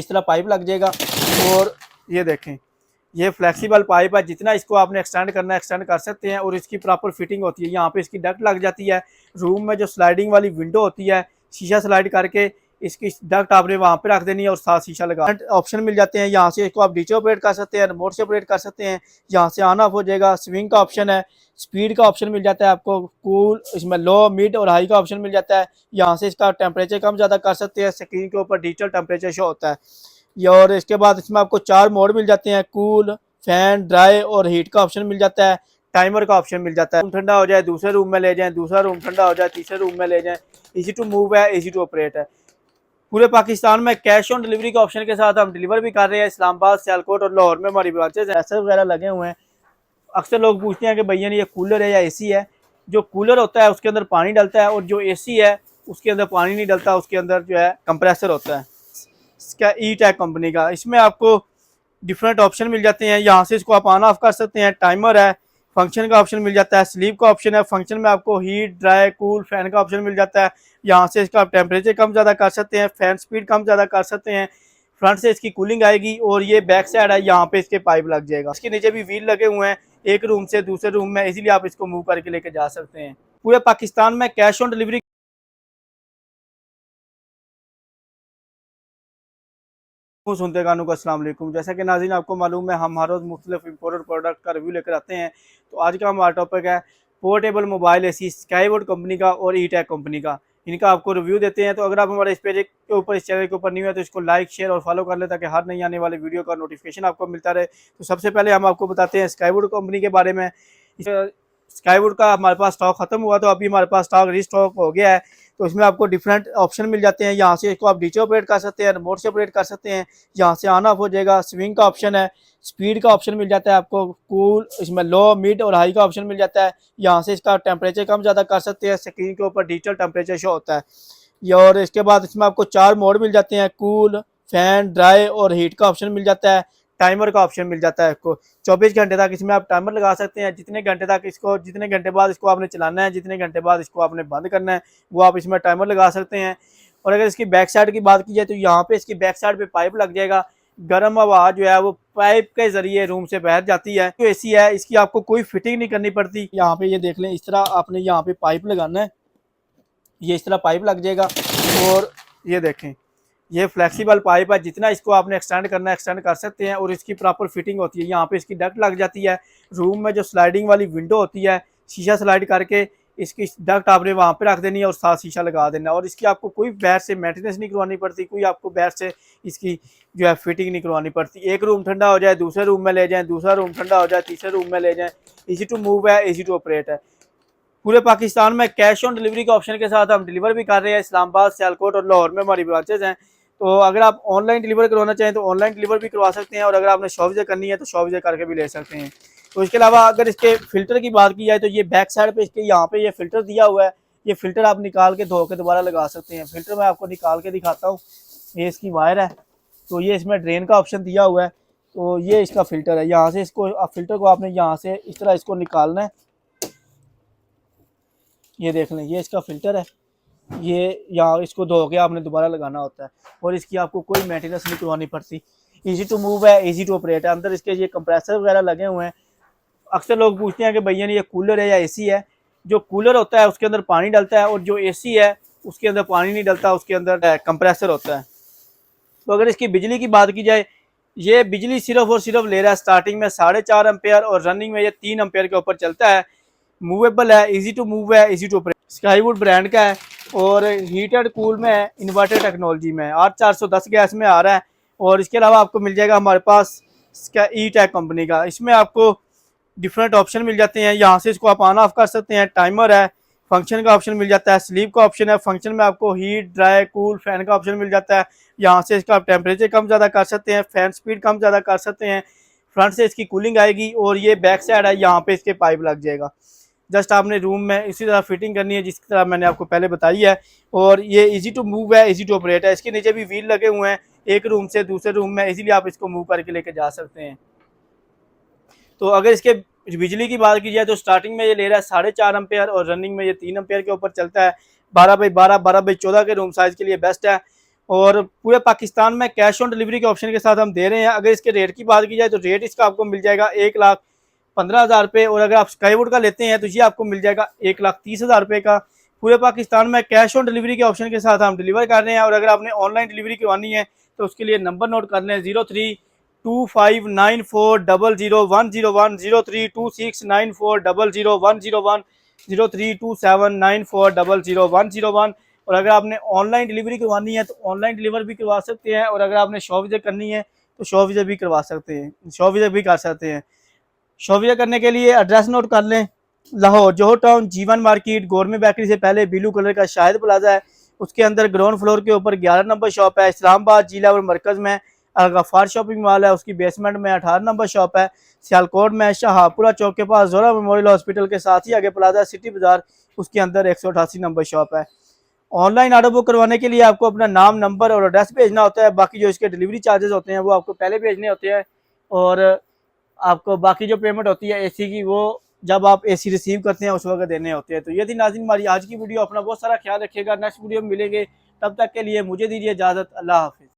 इस तरह पाइप लग जाएगा। और ये देखें, ये फ्लेक्सिबल पाइप है, जितना इसको आपने एक्सटेंड करना है एक्सटेंड कर सकते हैं। और इसकी प्रॉपर फिटिंग होती है, यहाँ पे इसकी डक्ट लग जाती है। रूम में जो स्लाइडिंग वाली विंडो होती है, शीशा स्लाइड करके इसकी डक्ट आपने वहाँ पे रख देनी है और साथ शीशा लगा। ऑप्शन मिल जाते हैं, यहाँ से इसको आप डीचे ऑपरेट कर सकते हैं, रिमोट से ऑपरेट कर सकते हैं। यहाँ से ऑन ऑफ हो जाएगा। स्विंग का ऑप्शन है, स्पीड का ऑप्शन मिल जाता है आपको, कूल इसमें लो मिड और हाई का ऑप्शन मिल जाता है। यहाँ से इसका टेम्परेचर कम ज़्यादा कर सकते हैं, स्क्रीन के ऊपर डिजिटल टेम्परेचर शो होता है। और इसके बाद इसमें आपको 4 मोड मिल जाते हैं, कूल, फैन, ड्राई और हीट का ऑप्शन मिल जाता है। टाइमर का ऑप्शन मिल जाता है, रूम ठंडा हो जाए दूसरे रूम में ले जाएं, दूसरा रूम ठंडा हो जाए तीसरे रूम में ले जाएं। इजी टू मूव है, इजी टू ऑपरेट है। पूरे पाकिस्तान में कैश ऑन डिलीवरी के ऑप्शन के साथ हम डिलीवर भी कर रहे हैं। इस्लामाबाद, सियालकोट और लाहौर में हमारी ब्रांचेज ऐसे वगैरह लगे हुए हैं। अक्सर लोग पूछते हैं कि भैया ये कूलर है या एसी है। जो कूलर होता है उसके अंदर पानी डलता है, और जो एसी है उसके अंदर पानी नहीं डलता, उसके अंदर जो है कंप्रेसर होता है इसका, ई टैक कंपनी का। इसमें आपको डिफरेंट ऑप्शन मिल जाते हैं, यहाँ से इसको आप ऑन ऑफ कर सकते हैं। टाइमर है, फंक्शन का ऑप्शन मिल जाता है, स्लीप का ऑप्शन है, फंक्शन में आपको हीट, ड्राई, कूल, फैन का ऑप्शन मिल जाता है। यहाँ से इसका आप टेम्परेचर कम ज़्यादा कर सकते हैं, फैन स्पीड कम ज़्यादा कर सकते हैं। फ्रंट से इसकी कूलिंग आएगी। और ये बैक साइड है, यहाँ पे इसके पाइप लग जाएगा। इसके नीचे भी व्हील लगे हुए हैं, एक रूम से दूसरे रूम में इजीली आप इसको मूव करके लेके जा सकते हैं। पूरे पाकिस्तान में कैश ऑन डिलीवरी सुनते गानों को अस्सलाम वालेकुम। जैसा कि नाज़रीन आपको मालूम है, हम हर रोज़ मुख्तलिफ इम्पोर्टेड प्रोडक्ट का रिव्यू लेकर आते हैं। तो आज का हमारा टॉपिक है portable mobile AC skyward company का और ई टैक कंपनी का। इनका आपको रिव्यू देते हैं। तो अगर आप हमारे इस पेज के ऊपर, इस चैनल के ऊपर न्यू है, तो इसको लाइक, शेयर और फॉलो कर ले, ताकि हर नई आने वाली वीडियो का नोटिफिकेशन आपको मिलता रहे। तो सबसे पहले हम आपको बताते हैं स्काईवुड कंपनी के बारे में। स्काईवुड का हमारे पास स्टॉक खत्म हुआ, तो अभी हमारे पास स्टॉक रीस्टॉक हो गया है। तो इसमें आपको डिफरेंट ऑप्शन मिल जाते हैं, यहाँ से इसको आप डीचे ऑपरेट कर सकते हैं, रिमोट से ऑपरेट कर सकते हैं। यहाँ से ऑन ऑफ हो जाएगा। स्विंग का ऑप्शन है, स्पीड का ऑप्शन मिल जाता है आपको, कूल इसमें लो मिड और हाई का ऑप्शन मिल जाता है। यहाँ से इसका टेम्परेचर कम ज़्यादा कर सकते हैं, स्क्रीन के ऊपर डिजिटल टेम्परेचर शो होता है। और इसके बाद इसमें आपको 4 मोड मिल जाते हैं, कूल, फैन, ड्राई और हीट का ऑप्शन मिल जाता है। टाइमर का ऑप्शन मिल जाता है आपको। 24 घंटे तक इसमें आप टाइमर लगा सकते हैं। जितने घंटे तक इसको, जितने घंटे बाद इसको आपने चलाना है, जितने घंटे बाद इसको आपने बंद करना है, वो आप इसमें टाइमर लगा सकते हैं। और अगर इसकी बैक साइड की बात की जाए, तो यहाँ पे इसकी बैक साइड पे पाइप लग जाएगा। गर्म हवा जो है वो पाइप के जरिए रूम से बाहर जाती है। जो एसी है इसकी आपको कोई फिटिंग नहीं करनी पड़ती। यहाँ पे ये देख लें, इस तरह आपने यहाँ पे पाइप लगाना है, ये इस तरह पाइप लग जाएगा। और ये देखें, ये फ्लेक्सिबल पाइप है, जितना इसको आपने एक्सटेंड करना है एक्सटेंड कर सकते हैं। और इसकी प्रॉपर फिटिंग होती है, यहाँ पे इसकी डक्ट लग जाती है। रूम में जो स्लाइडिंग वाली विंडो होती है, शीशा स्लाइड करके इसकी डक्ट आपने वहाँ पे रख देनी है और साथ शीशा लगा देना है। और इसकी आपको कोई बाहर से मेंटेनेंस नहीं करवानी पड़ती, कोई आपको बाहर से इसकी जो है फिटिंग नहीं करवानी पड़ती। एक रूम ठंडा हो जाए दूसरे रूम में ले जाएं, दूसरा रूम ठंडा हो जाए तीसरे रूम में ले जाएं। ईजी टू मूव है, ईजी टू ऑपरेट है। पूरे पाकिस्तान में कैश ऑन डिलीवरी के ऑप्शन के साथ हम डिलीवर भी कर रहे हैं। इस्लामाबाद, सियालकोट और लाहौर में हमारी ब्रांचेज हैं। तो अगर आप ऑनलाइन डिलीवर करवाना चाहें तो ऑनलाइन डिलीवर भी करवा सकते हैं। और अगर आपने शॉप विजिट करनी है तो शॉप विजिट करके भी ले सकते हैं। तो इसके अलावा अगर इसके फ़िल्टर की बात की जाए, तो ये बैक साइड पे इसके यहाँ पे ये फ़िल्टर दिया हुआ है। ये फ़िल्टर आप निकाल के धो के दोबारा लगा सकते हैं। फ़िल्टर मैं आपको निकाल के दिखाता हूँ। ये इसकी वायर है, तो ये इसमें ड्रेन का ऑप्शन दिया हुआ है। तो ये इसका फ़िल्टर है। यहाँ से इसको फ़िल्टर को आपने यहाँ से इस तरह इसको निकालना है। ये देख लें, ये इसका फ़िल्टर है। ये यहाँ इसको धो के आपने दोबारा लगाना होता है। और इसकी आपको कोई मेंटेनेंस नहीं करवानी पड़ती। इजी टू मूव है, इजी टू ऑपरेट है। अंदर इसके ये कंप्रेसर वगैरह लगे हुए हैं। अक्सर लोग पूछते हैं कि भैया ये कूलर है या एसी है। जो कूलर होता है उसके अंदर पानी डलता है, और जो एसी है उसके अंदर पानी नहीं डलता, उसके अंदर कंप्रेसर होता है। तो अगर इसकी बिजली की बात की जाए, ये बिजली सिर्फ और सिर्फ ले रहा है स्टार्टिंग में 4.5 एम्पेयर, और रनिंग में ये 3 एम्पेयर के ऊपर चलता है। मूवेबल है, इजी टू मूव है, easy to operate. Skyward brand का है, और हीटेड कूल में है, इन्वर्टर टेक्नोलॉजी में है, 8410 गैस में आ रहा है। और इसके अलावा आपको मिल जाएगा हमारे पास इसका ई टैक कंपनी का। इसमें आपको डिफरेंट ऑप्शन मिल जाते हैं, यहाँ से इसको आप ऑन ऑफ कर सकते हैं। टाइमर है, फंक्शन का ऑप्शन मिल जाता है, स्लीप का ऑप्शन है, फंक्शन में आपको हीट, ड्राई, कूल, फैन का ऑप्शन मिल जाता है। यहाँ से इसका आप टेम्परेचर कम ज़्यादा कर सकते हैं, फैन स्पीड कम ज़्यादा कर सकते हैं। फ्रंट से इसकी कूलिंग आएगी। और ये बैक साइड है, यहाँ पे इसके पाइप लग जाएगा। जस्ट आपने रूम में इसी तरह फिटिंग करनी है, जिस तरह मैंने आपको पहले बताई है। और ये इजी टू मूव है, इजी टू ऑपरेट है। इसके नीचे भी व्हील लगे हुए हैं, एक रूम से दूसरे रूम में इजीली आप इसको मूव करके लेके जा सकते हैं। तो अगर इसके बिजली की बात की जाए, तो स्टार्टिंग में ये ले रहा है 4.5 एम्पेयर, और रनिंग में ये 3 एम्पेयर के ऊपर चलता है। 12 बाई 12, 12 बाई 14 के रूम साइज़ के लिए बेस्ट है। और पूरे पाकिस्तान में कैश ऑन डिलीवरी के ऑप्शन के साथ हम दे रहे हैं। अगर इसके रेट की बात की जाए तो रेट इसका आपको मिल जाएगा 1,15,000 रुपये, और अगर आप स्काईवुड का लेते हैं तो ये आपको मिल जाएगा 1,30,000 रुपये का। पूरे पाकिस्तान में कैश ऑन डिलीवरी के ऑप्शन के साथ हम डिलीवर कर रहे हैं। और अगर आपने ऑनलाइन डिलीवरी करवानी है तो उसके लिए नंबर नोट कर लें 032594000101, 032694000101, 032794000101। और अगर आपने ऑनलाइन डिलीवरी करवानी है तो ऑनलाइन डिलीवर भी करवा सकते हैं, और अगर आपने शॉप विजिट करनी है तो शॉप विजिट भी करवा सकते हैं, शॉप विजिट भी कर सकते हैं। शॉप विजिट करने के लिए एड्रेस नोट कर लें, लाहौर जोहर टाउन, जीवन मार्केट, गवर्नमेंट बेकरी से पहले ब्लू कलर का शाहिद प्लाजा है, उसके अंदर ग्राउंड फ्लोर के ऊपर 11 नंबर शॉप है। इस्लामाबाद जिला और मरकज़ में गफ़ार शॉपिंग मॉल है, उसकी बेसमेंट में 18 नंबर शॉप है। सियालकोट में शाहपुरा चौक के पास जोरा मेमोरियल हॉस्पिटल के साथ ही आगे प्लाजा सिटी बाजार, उसके अंदर 188 नंबर शॉप है। ऑनलाइन ऑर्डर बुक करवाने के लिए आपको अपना नाम, नंबर और एड्रेस भेजना होता है। बाकी जो इसके डिलीवरी चार्जेस होते हैं वो आपको पहले भेजने होते हैं, और आपको बाकी जो पेमेंट होती है एसी की वो जब आप एसी रिसीव करते हैं उस वक्त देने होते हैं। तो ये थी नाज़रीन हमारी आज की वीडियो। अपना बहुत सारा ख्याल रखिएगा, नेक्स्ट वीडियो में मिलेंगे, तब तक के लिए मुझे दीजिए इजाज़त। अल्लाह हाफिज़।